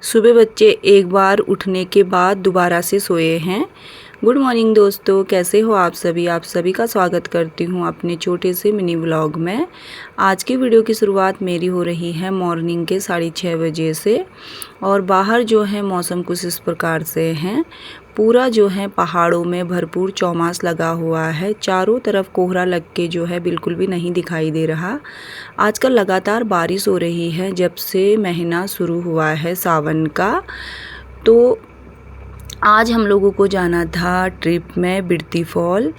सुबह बच्चे एक बार उठने के बाद दोबारा से सोए हैं। गुड मॉर्निंग दोस्तों, कैसे हो आप सभी का स्वागत करती हूँ अपने छोटे से मिनी व्लॉग में। आज की वीडियो की शुरुआत मेरी हो रही है मॉर्निंग के 6:30 बजे से। और बाहर जो है मौसम कुछ इस प्रकार से है, पूरा जो है पहाड़ों में भरपूर चौमास लगा हुआ है। चारों तरफ कोहरा लग के जो है बिल्कुल भी नहीं दिखाई दे रहा। आजकल लगातार बारिश हो रही है जब से महीना शुरू हुआ है सावन का। तो आज हम लोगों को जाना था ट्रिप में बिरती फॉल।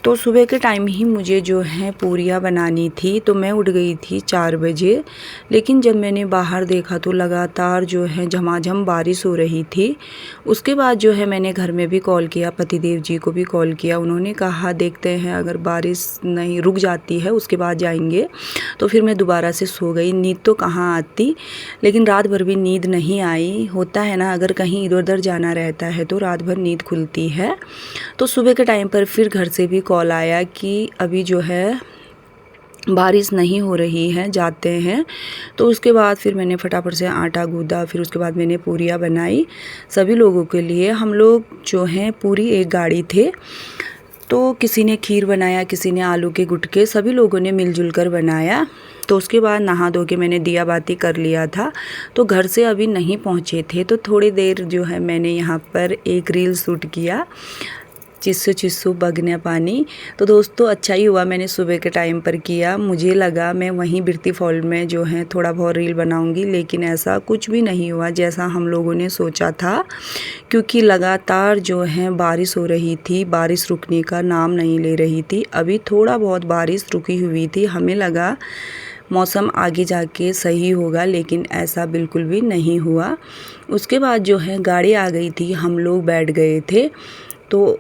तो सुबह के टाइम ही मुझे जो है पूरियाँ बनानी थी, तो मैं उठ गई थी 4 बजे। लेकिन जब मैंने बाहर देखा तो लगातार जो है झमाझम बारिश हो रही थी। उसके बाद जो है मैंने घर में भी कॉल किया, पतिदेव जी को भी कॉल किया। उन्होंने कहा देखते हैं अगर बारिश नहीं रुक जाती है उसके बाद जाएंगे। तो फिर मैं दोबारा से सो गई। नींद तो कहाँ आती, लेकिन रात भर भी नींद नहीं आई। होता है ना, अगर कहीं इधर उधर जाना रहता है तो रात भर नींद खुलती है। तो सुबह के टाइम पर फिर घर से भी कॉल आया कि अभी जो है बारिश नहीं हो रही है, जाते हैं। तो उसके बाद फिर मैंने फटाफट से आटा गूँधा, फिर उसके बाद मैंने पूरियाँ बनाई सभी लोगों के लिए। हम लोग जो हैं पूरी एक गाड़ी थे, तो किसी ने खीर बनाया, किसी ने आलू के गुटके, सभी लोगों ने मिलजुल कर बनाया। तो उसके बाद नहा धो के मैंने दिया बाती कर लिया था। तो घर से अभी नहीं पहुँचे थे, तो थोड़ी देर जो है मैंने यहाँ पर एक रील शूट किया, चिस्सू चिस्सू बगने पानी। तो दोस्तों अच्छा ही हुआ मैंने सुबह के टाइम पर किया। मुझे लगा मैं वहीं बिरती फॉल में जो है थोड़ा बहुत रील बनाऊंगी, लेकिन ऐसा कुछ भी नहीं हुआ जैसा हम लोगों ने सोचा था। क्योंकि लगातार जो है बारिश हो रही थी, बारिश रुकने का नाम नहीं ले रही थी। अभी थोड़ा बहुत बारिश रुकी हुई थी, हमें लगा मौसम आगे जाके सही होगा, लेकिन ऐसा बिल्कुल भी नहीं हुआ। उसके बाद जो है गाड़ी आ गई थी, हम लोग बैठ गए थे। तो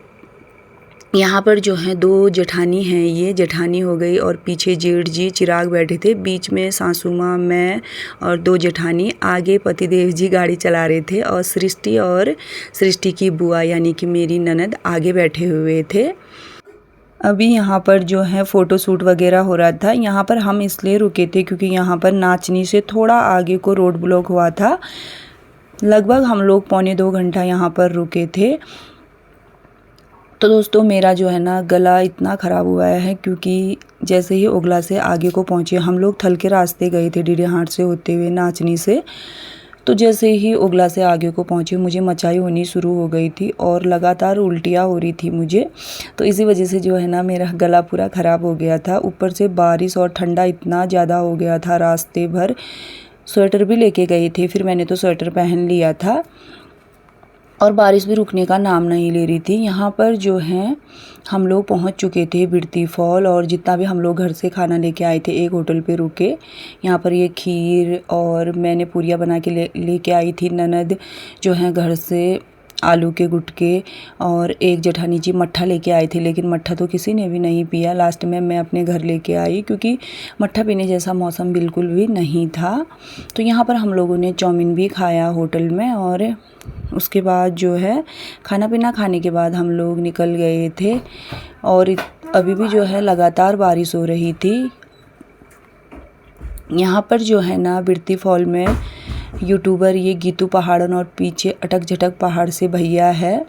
यहाँ पर जो है 2 जेठानी हैं, ये जेठानी हो गई और पीछे जेठ जी चिराग बैठे थे, बीच में सासू माँ, मैं और 2 जेठानी। आगे पतिदेव जी गाड़ी चला रहे थे और सृष्टि की बुआ यानी कि मेरी ननद आगे बैठे हुए थे। अभी यहाँ पर जो है फ़ोटो शूट वगैरह हो रहा था। यहाँ पर हम इसलिए रुके थे क्योंकि यहाँ पर नाचनी से थोड़ा आगे को रोड ब्लॉक हुआ था। लगभग हम लोग पौने 2 घंटा यहाँ पर रुके थे। तो दोस्तों मेरा जो है ना गला इतना ख़राब हुआ है क्योंकि जैसे ही ओगला से आगे को पहुँचे, हम लोग थल के रास्ते गए थे डीडे हाट से होते हुए नाचनी से। तो जैसे ही ओगला से आगे को पहुँचे मुझे मचाई होनी शुरू हो गई थी और लगातार उल्टियाँ हो रही थी मुझे। तो इसी वजह से जो है ना मेरा गला पूरा ख़राब हो गया था। ऊपर से बारिश और ठंडा इतना ज़्यादा हो गया था, रास्ते भर स्वेटर भी लेके गए थे, फिर मैंने तो स्वेटर पहन लिया था। और बारिश भी रुकने का नाम नहीं ले रही थी। यहाँ पर जो है हम लोग पहुँच चुके थे बिरती फॉल, और जितना भी हम लोग घर से खाना लेके आए थे एक होटल पे रुके। यहाँ पर ये खीर और मैंने पूरियाँ बना के लेके आई थी। ननद जो है घर से आलू के गुटके, और एक जेठानी जी मट्ठा लेके आए थे, लेकिन मट्ठा तो किसी ने भी नहीं पिया। लास्ट में मैं अपने घर लेके आई क्योंकि मट्ठा पीने जैसा मौसम बिल्कुल भी नहीं था। तो यहाँ पर हम लोगों ने चाउमीन भी खाया होटल में, और उसके बाद जो है खाना पीना खाने के बाद हम लोग निकल गए थे। और अभी भी जो है लगातार बारिश हो रही थी। यहाँ पर जो है ना बिरती फॉल में यूट्यूबर ये गीतू पहाड़न और पीछे अटक झटक पहाड़ से भैया है,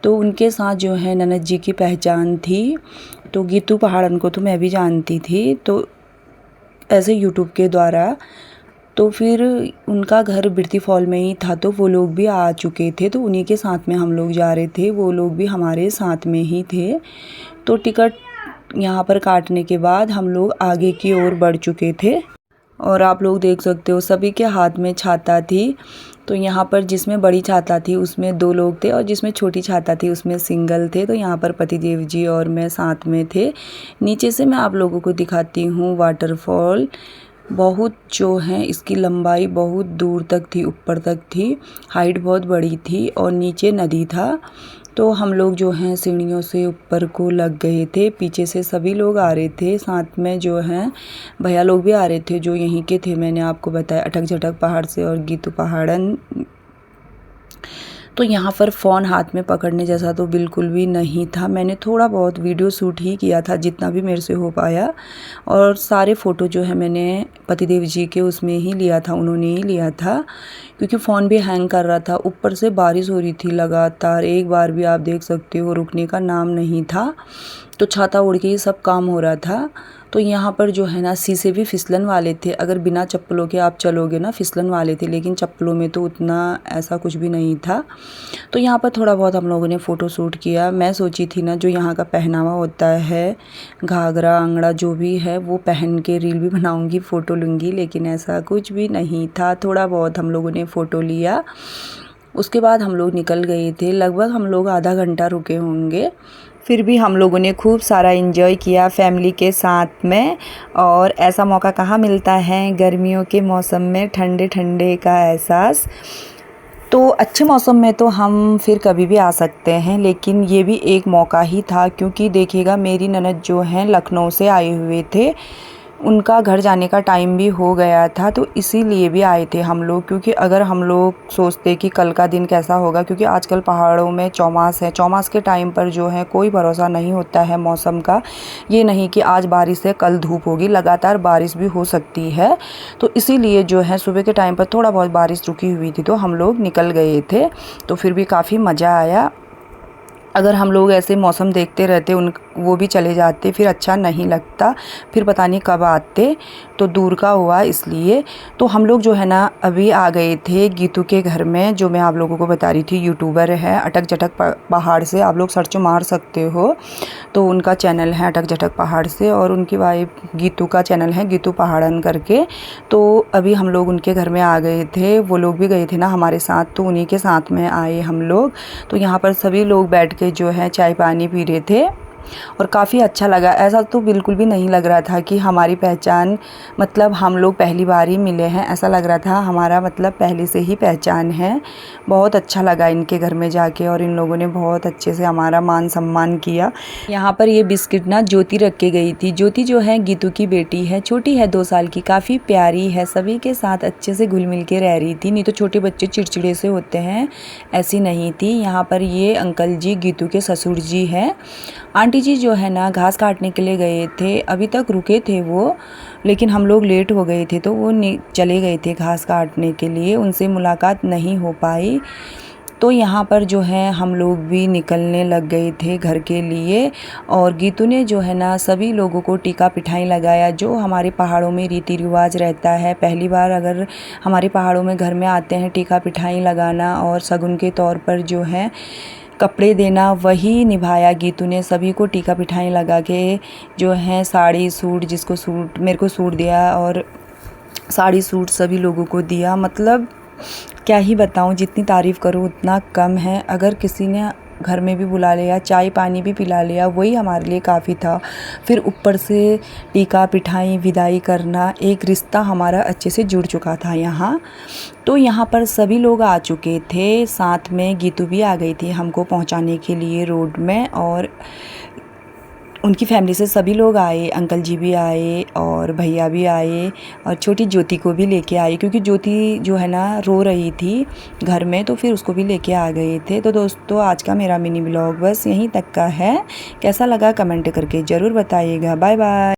तो उनके साथ जो है ननद जी की पहचान थी। तो गीतू पहाड़न को तो मैं भी जानती थी, तो ऐसे यूट्यूब के द्वारा। तो फिर उनका घर बिरती फॉल में ही था, तो वो लोग भी आ चुके थे, तो उन्हीं के साथ में हम लोग जा रहे थे। वो लोग भी हमारे साथ में ही थे। तो टिकट यहाँ पर काटने के बाद हम लोग आगे की ओर बढ़ चुके थे। और आप लोग देख सकते हो सभी के हाथ में छाता थी। तो यहाँ पर जिसमें बड़ी छाता थी उसमें 2 लोग थे, और जिसमें छोटी छाता थी उसमें सिंगल थे। तो यहाँ पर पतिदेव जी और मैं साथ में थे। नीचे से मैं आप लोगों को दिखाती हूँ वाटरफॉल। बहुत जो है इसकी लंबाई बहुत दूर तक थी, ऊपर तक थी, हाइट बहुत बड़ी थी, और नीचे नदी था। तो हम लोग जो हैं सीढ़ियों से ऊपर को लग गए थे। पीछे से सभी लोग आ रहे थे, साथ में जो हैं भैया लोग भी आ रहे थे जो यहीं के थे, मैंने आपको बताया अटक झटक पहाड़ से और गीतू पहाड़न। तो यहाँ पर फ़ोन हाथ में पकड़ने जैसा तो बिल्कुल भी नहीं था। मैंने थोड़ा बहुत वीडियो शूट ही किया था जितना भी मेरे से हो पाया, और सारे फ़ोटो जो है मैंने पतिदेव जी के उसमें ही लिया था, उन्होंने ही लिया था, क्योंकि फ़ोन भी हैंग कर रहा था। ऊपर से बारिश हो रही थी लगातार, एक बार भी आप देख सकते हो रुकने का नाम नहीं था। तो छाता ओढ़ के ही सब काम हो रहा था। तो यहाँ पर जो है ना शीशे भी फिसलन वाले थे, अगर बिना चप्पलों के आप चलोगे ना फिसलन वाले थे, लेकिन चप्पलों में तो उतना ऐसा कुछ भी नहीं था। तो यहाँ पर थोड़ा बहुत हम लोगों ने फ़ोटो शूट किया। मैं सोची थी ना जो यहाँ का पहनावा होता है, घाघरा अंगड़ा जो भी है, वो पहन के रील भी बनाऊँगी, फ़ोटो लूँगी, लेकिन ऐसा कुछ भी नहीं था। थोड़ा बहुत हम लोगों ने फ़ोटो लिया, उसके बाद हम लोग निकल गए थे। लगभग हम लोग आधा घंटा रुके होंगे। फिर भी हम लोगों ने खूब सारा एंजॉय किया फैमिली के साथ में, और ऐसा मौका कहाँ मिलता है गर्मियों के मौसम में ठंडे ठंडे का एहसास। तो अच्छे मौसम में तो हम फिर कभी भी आ सकते हैं, लेकिन ये भी एक मौका ही था, क्योंकि देखिएगा मेरी ननद जो हैं लखनऊ से आए हुए थे, उनका घर जाने का टाइम भी हो गया था, तो इसीलिए भी आए थे हम लोग। क्योंकि अगर हम लोग सोचते कि कल का दिन कैसा होगा, क्योंकि आजकल पहाड़ों में चौमास है, चौमास के टाइम पर जो है कोई भरोसा नहीं होता है मौसम का। ये नहीं कि आज बारिश है कल धूप होगी, लगातार बारिश भी हो सकती है। तो इसीलिए जो है सुबह के टाइम पर थोड़ा बहुत बारिश रुकी हुई थी, तो हम लोग निकल गए थे। तो फिर भी काफ़ी मज़ा आया। अगर हम लोग ऐसे मौसम देखते रहते वो भी चले जाते, फिर अच्छा नहीं लगता, फिर पता नहीं कब आते। तो दूर का हुआ इसलिए। तो हम लोग जो है ना अभी आ गए थे गीतू के घर में, जो मैं आप लोगों को बता रही थी, यूट्यूबर है अटक जटक पहाड़ से, आप लोग सर्च मार सकते हो। तो उनका चैनल है अटक जटक पहाड़ से, और उनकी वाइफ गीतू का चैनल है गीतू पहाड़न करके। तो अभी हम लोग उनके घर में आ गए थे, वो लोग भी गए थे ना हमारे साथ, तो उन्हीं के साथ में आए हम लोग। तो यहाँ पर सभी लोग बैठ के जो है चाय पानी पी रहे थे, और काफ़ी अच्छा लगा। ऐसा तो बिल्कुल भी नहीं लग रहा था कि हमारी पहचान, मतलब हम लोग पहली बार ही मिले हैं, ऐसा लग रहा था हमारा मतलब पहले से ही पहचान है। बहुत अच्छा लगा इनके घर में जाके, और इन लोगों ने बहुत अच्छे से हमारा मान सम्मान किया। यहाँ पर ये बिस्किट ना ज्योति रख के गई थी। ज्योति जो है गीतू की बेटी है, छोटी है 2 साल की, काफ़ी प्यारी है, सभी के साथ अच्छे से घुल मिल के रह रही थी। नहीं तो छोटे बच्चे चिड़चिड़े से होते हैं, ऐसी नहीं थी। यहाँ पर ये अंकल जी गीतू के ससुर जी हैं। आंटी जी जो है ना घास काटने के लिए गए थे, अभी तक रुके थे वो, लेकिन हम लोग लेट हो गए थे तो वो चले गए थे घास काटने के लिए, उनसे मुलाकात नहीं हो पाई। तो यहाँ पर जो है हम लोग भी निकलने लग गए थे घर के लिए, और गीतू ने जो है ना सभी लोगों को टीका पिठाई लगाया, जो हमारे पहाड़ों में रीति रिवाज रहता है। पहली बार अगर हमारे पहाड़ों में घर में आते हैं टीका पिठाई लगाना और शगुन के तौर पर जो है कपड़े देना, वही निभाया गीतू ने। सभी को टीका पिठाई लगा के जो है साड़ी सूट, जिसको सूट, मेरे को सूट दिया, और साड़ी सूट सभी लोगों को दिया। मतलब क्या ही बताऊं, जितनी तारीफ़ करूं उतना कम है। अगर किसी ने घर में भी बुला लिया, चाय पानी भी पिला लिया, वही हमारे लिए काफ़ी था। फिर ऊपर से टीका पिठाई विदाई करना, एक रिश्ता हमारा अच्छे से जुड़ चुका था यहाँ। तो यहाँ पर सभी लोग आ चुके थे, साथ में गीतू भी आ गई थी हमको पहुँचाने के लिए रोड में, और उनकी फैमिली से सभी लोग आए, अंकल जी भी आए और भैया भी आए, और छोटी ज्योति को भी लेके आए, क्योंकि ज्योति जो है ना रो रही थी घर में, तो फिर उसको भी लेके आ गए थे। तो दोस्तों आज का मेरा मिनी ब्लॉग बस यहीं तक का है। कैसा लगा कमेंट करके ज़रूर बताइएगा। Bye bye.